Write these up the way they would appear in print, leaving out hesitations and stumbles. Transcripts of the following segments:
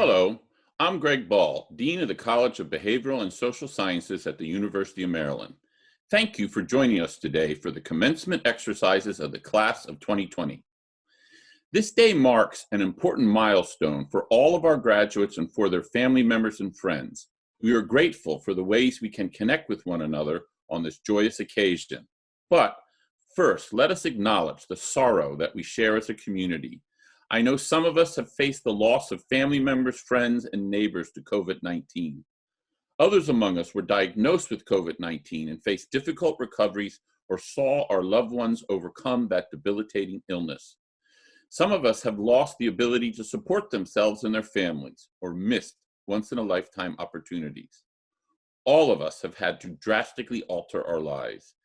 Hello, I'm Greg Ball, Dean of the College of Behavioral and Social Sciences at the University of Maryland. Thank you for joining us today for the commencement exercises of the class of 2020. This day marks an important milestone for all of our graduates and for their family members and friends. We are grateful for the ways we can connect with one another on this joyous occasion. But first, let us acknowledge the sorrow that we share as a community. I know some of us have faced the loss of family members, friends, and neighbors to COVID-19. Others among us were diagnosed with COVID-19 and faced difficult recoveries or saw our loved ones overcome that debilitating illness. Some of us have lost the ability to support themselves and their families or missed once-in-a-lifetime opportunities. All of us have had to drastically alter our lives.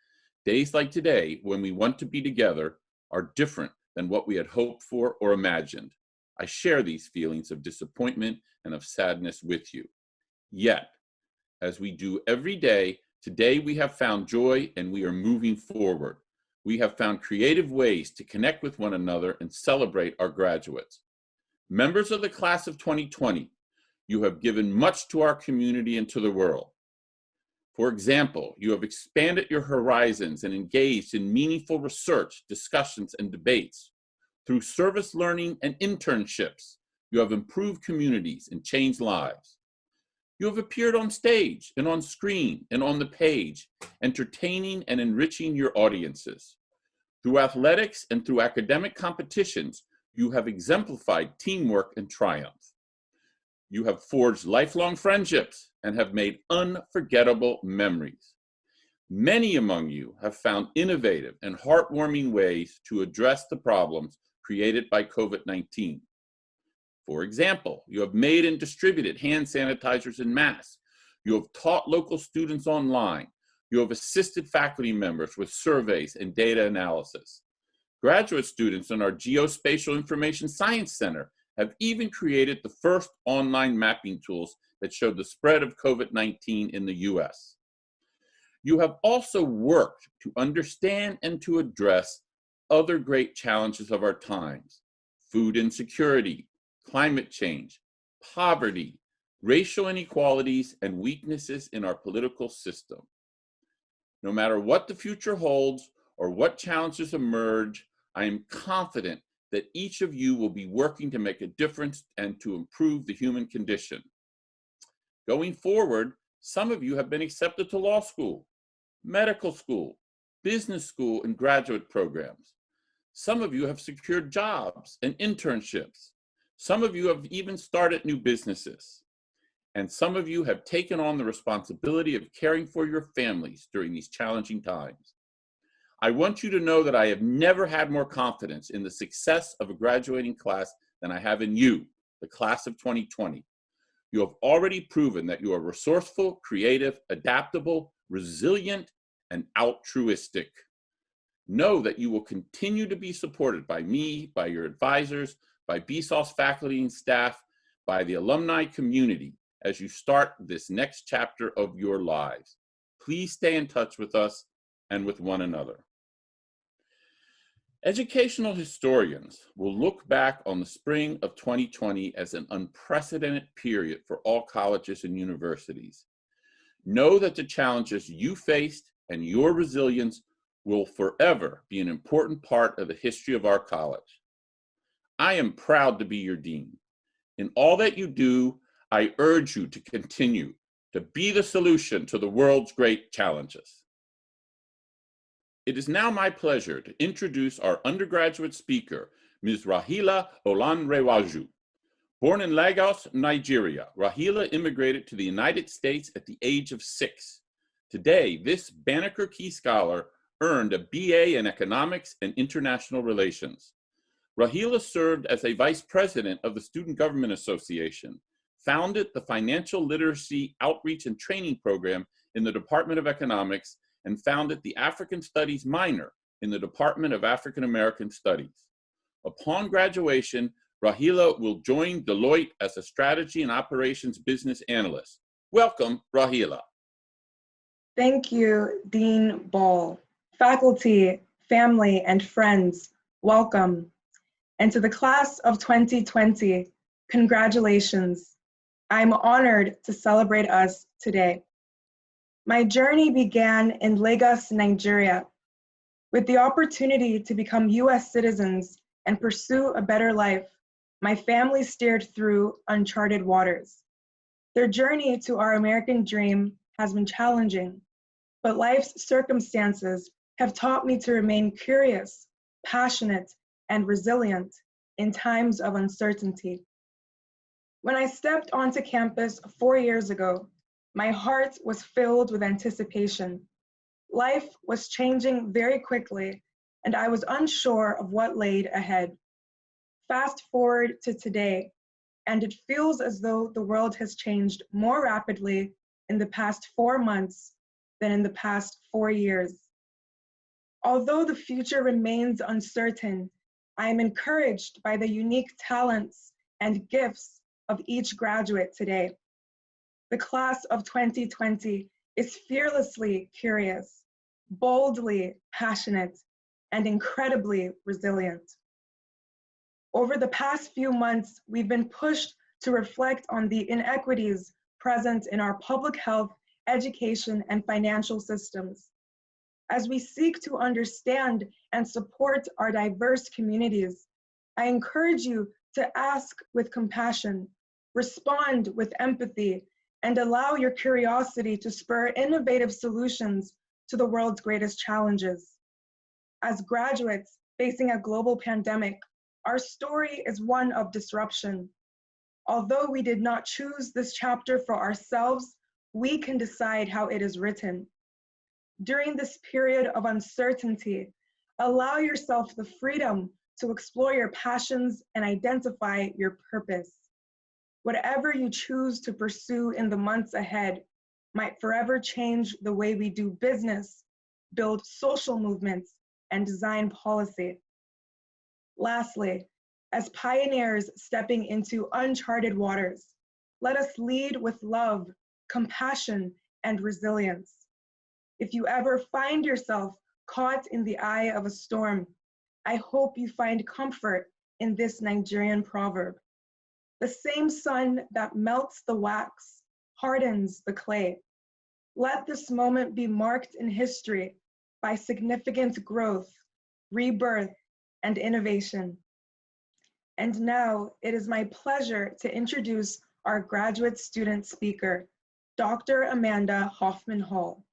Days like today, when we want to be together, are different than what we had hoped for or imagined. I share these feelings of disappointment and of sadness with you. Yet, as we do every day, today we have found joy and we are moving forward. We have found creative ways to connect with one another and celebrate our graduates. Members of the class of 2020, you have given much to our community and to the world. For example, you have expanded your horizons and engaged in meaningful research, discussions, and debates. Through service learning and internships, you have improved communities and changed lives. You have appeared on stage and on screen and on the page, entertaining and enriching your audiences. Through athletics and through academic competitions, you have exemplified teamwork and triumph. You have forged lifelong friendships and have made unforgettable memories. Many among you have found innovative and heartwarming ways to address the problems created by COVID-19. For example, you have made and distributed hand sanitizers and masks. You have taught local students online. You have assisted faculty members with surveys and data analysis. Graduate students in our Geospatial Information Science Center have even created the first online mapping tools that showed the spread of COVID-19 in the US. You have also worked to understand and to address other great challenges of our times: food insecurity, climate change, poverty, racial inequalities, and weaknesses in our political system. No matter what the future holds or what challenges emerge, I am confident that each of you will be working to make a difference and to improve the human condition. Going forward, some of you have been accepted to law school, medical school, business school, and graduate programs. Some of you have secured jobs and internships. Some of you have even started new businesses. And some of you have taken on the responsibility of caring for your families during these challenging times. I want you to know that I have never had more confidence in the success of a graduating class than I have in you, the class of 2020. You have already proven that you are resourceful, creative, adaptable, resilient, and altruistic. Know that you will continue to be supported by me, by your advisors, by BSOS faculty and staff, by the alumni community as you start this next chapter of your lives. Please stay in touch with us and with one another. Educational historians will look back on the spring of 2020 as an unprecedented period for all colleges and universities. Know that the challenges you faced and your resilience will forever be an important part of the history of our college. I am proud to be your dean. In all that you do, I urge you to continue to be the solution to the world's great challenges. It is now my pleasure to introduce our undergraduate speaker, Ms. Rahila Olanrewaju. Born in Lagos, Nigeria, Rahila immigrated to the United States at the age of 6. Today, this Banneker Key Scholar earned a BA in Economics and International Relations. Rahila served as a vice president of the Student Government Association, founded the Financial Literacy Outreach and Training Program in the Department of Economics, and founded the African Studies minor in the Department of African American Studies. Upon graduation, Rahila will join Deloitte as a strategy and operations business analyst. Welcome, Rahila. Thank you, Dean Ball. Faculty, family, and friends, welcome. And to the class of 2020, congratulations. I'm honored to celebrate us today. My journey began in Lagos, Nigeria, with the opportunity to become US citizens and pursue a better life. My family steered through uncharted waters. Their journey to our American dream has been challenging, but life's circumstances have taught me to remain curious, passionate, and resilient in times of uncertainty. When I stepped onto campus 4 years ago, my heart was filled with anticipation. Life was changing very quickly, and I was unsure of what laid ahead. Fast forward to today, and it feels as though the world has changed more rapidly in the past 4 months than in the past 4 years. Although the future remains uncertain, I am encouraged by the unique talents and gifts of each graduate today. The class of 2020 is fearlessly curious, boldly passionate, and incredibly resilient. Over the past few months, we've been pushed to reflect on the inequities present in our public health, education, and financial systems. As we seek to understand and support our diverse communities, I encourage you to ask with compassion, respond with empathy, and allow your curiosity to spur innovative solutions to the world's greatest challenges. As graduates facing a global pandemic, our story is one of disruption. Although we did not choose this chapter for ourselves, we can decide how it is written. During this period of uncertainty, allow yourself the freedom to explore your passions and identify your purpose. Whatever you choose to pursue in the months ahead might forever change the way we do business, build social movements, and design policy. Lastly, as pioneers stepping into uncharted waters, let us lead with love, compassion, and resilience. If you ever find yourself caught in the eye of a storm, I hope you find comfort in this Nigerian proverb. The same sun that melts the wax hardens the clay. Let this moment be marked in history by significant growth, rebirth, and innovation. And now it is my pleasure to introduce our graduate student speaker, Dr. Amanda Hoffman-Hall.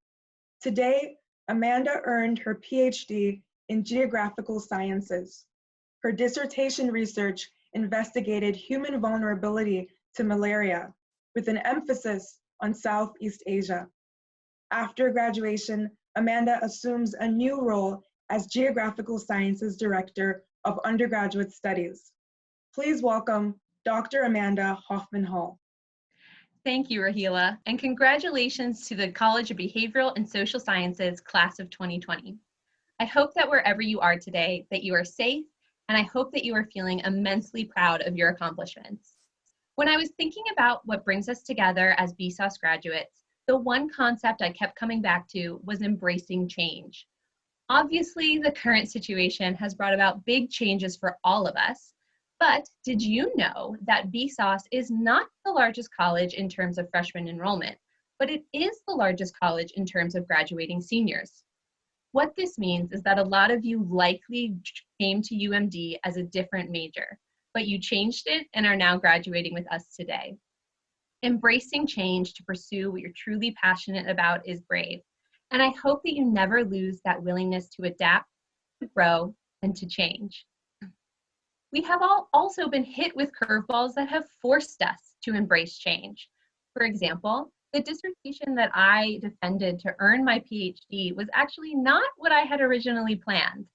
Today, Amanda earned her PhD in geographical sciences. Her dissertation research investigated human vulnerability to malaria with an emphasis on Southeast Asia. After graduation, Amanda assumes a new role as Geographical Sciences Director of Undergraduate Studies. Please welcome Dr. Amanda Hoffman-Hall. Thank you, Rahila, and congratulations to the College of Behavioral and Social Sciences class of 2020. I hope that wherever you are today, that you are safe, and I hope that you are feeling immensely proud of your accomplishments. When I was thinking about what brings us together as BSOS graduates, the one concept I kept coming back to was embracing change. Obviously, the current situation has brought about big changes for all of us, but did you know that BSOS is not the largest college in terms of freshman enrollment, but it is the largest college in terms of graduating seniors? What this means is that a lot of you likely came to UMD as a different major, but you changed it and are now graduating with us today. Embracing change to pursue what you're truly passionate about is brave, and I hope that you never lose that willingness to adapt, to grow, and to change. We have all also been hit with curveballs that have forced us to embrace change. For example, the dissertation that I defended to earn my PhD was actually not what I had originally planned.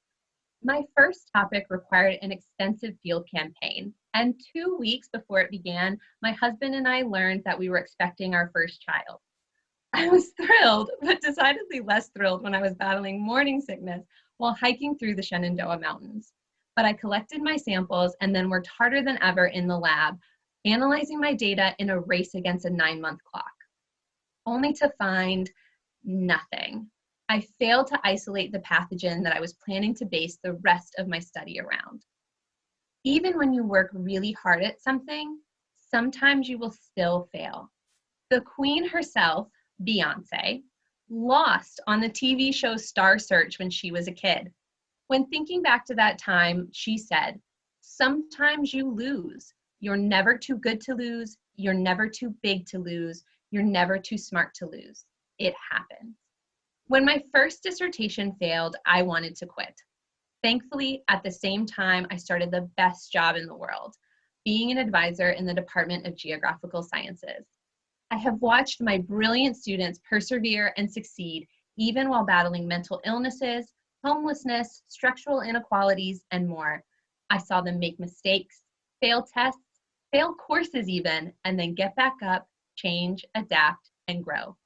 My first topic required an extensive field campaign, and 2 weeks before it began, my husband and I learned that we were expecting our first child. I was thrilled, but decidedly less thrilled when I was battling morning sickness while hiking through the Shenandoah Mountains. But I collected my samples and then worked harder than ever in the lab, analyzing my data in a race against a 9-month clock, only to find nothing. I failed to isolate the pathogen that I was planning to base the rest of my study around. Even when you work really hard at something, sometimes you will still fail. The queen herself, Beyoncé, lost on the TV show Star Search when she was a kid. When thinking back to that time, she said, "Sometimes you lose. You're never too good to lose. You're never too big to lose. You're never too smart to lose. It happens." When my first dissertation failed, I wanted to quit. Thankfully, at the same time, I started the best job in the world, being an advisor in the Department of Geographical Sciences. I have watched my brilliant students persevere and succeed even while battling mental illnesses, homelessness, structural inequalities, and more. I saw them make mistakes, fail tests, fail courses even, and then get back up, change, adapt, and grow.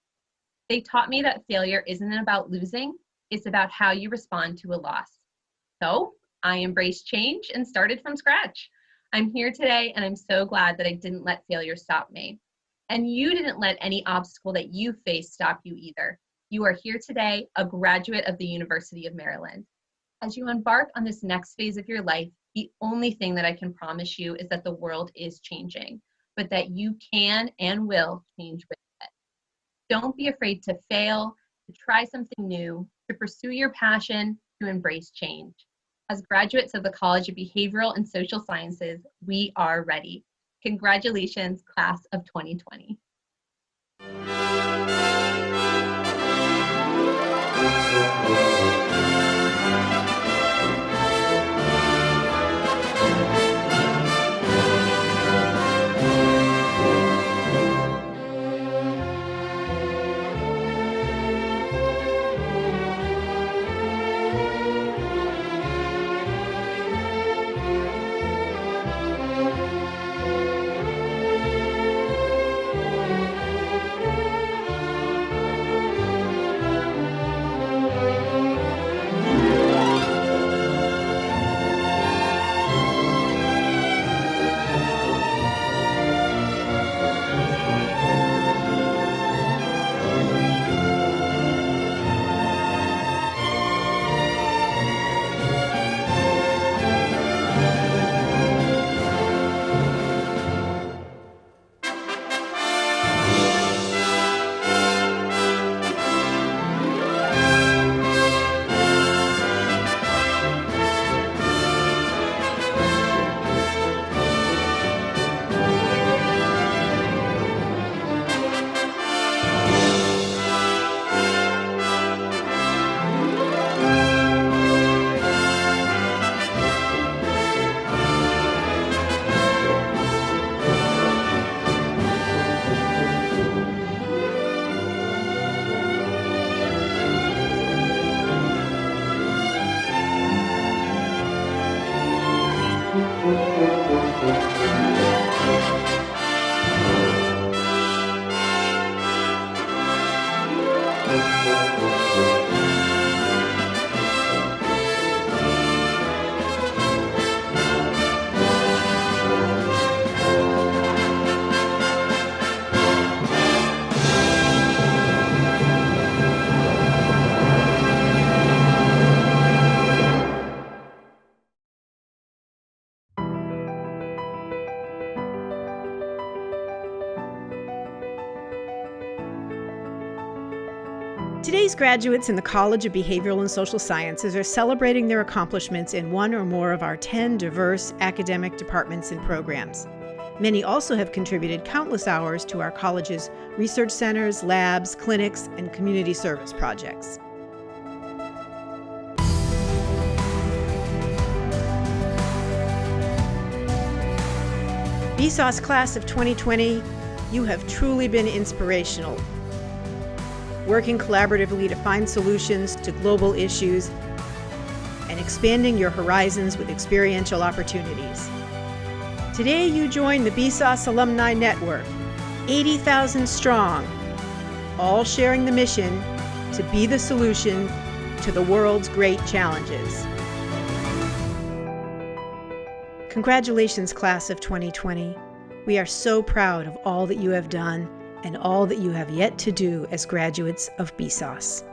They taught me that failure isn't about losing, it's about how you respond to a loss. So I embraced change and started from scratch. I'm here today, and I'm so glad that I didn't let failure stop me. And you didn't let any obstacle that you faced stop you either. You are here today, a graduate of the University of Maryland. As you embark on this next phase of your life, the only thing that I can promise you is that the world is changing, but that you can and will change with it. Don't be afraid to fail, to try something new, to pursue your passion, to embrace change. As graduates of the College of Behavioral and Social Sciences, we are ready. Congratulations, class of 2020. Today's graduates in the College of Behavioral and Social Sciences are celebrating their accomplishments in one or more of our 10 diverse academic departments and programs. Many also have contributed countless hours to our college's research centers, labs, clinics, and community service projects. BSOS class of 2020, you have truly been inspirational, working collaboratively to find solutions to global issues and expanding your horizons with experiential opportunities. Today you join the BSOS Alumni Network, 80,000 strong, all sharing the mission to be the solution to the world's great challenges. Congratulations, class of 2020. We are so proud of all that you have done and all that you have yet to do as graduates of BSOS.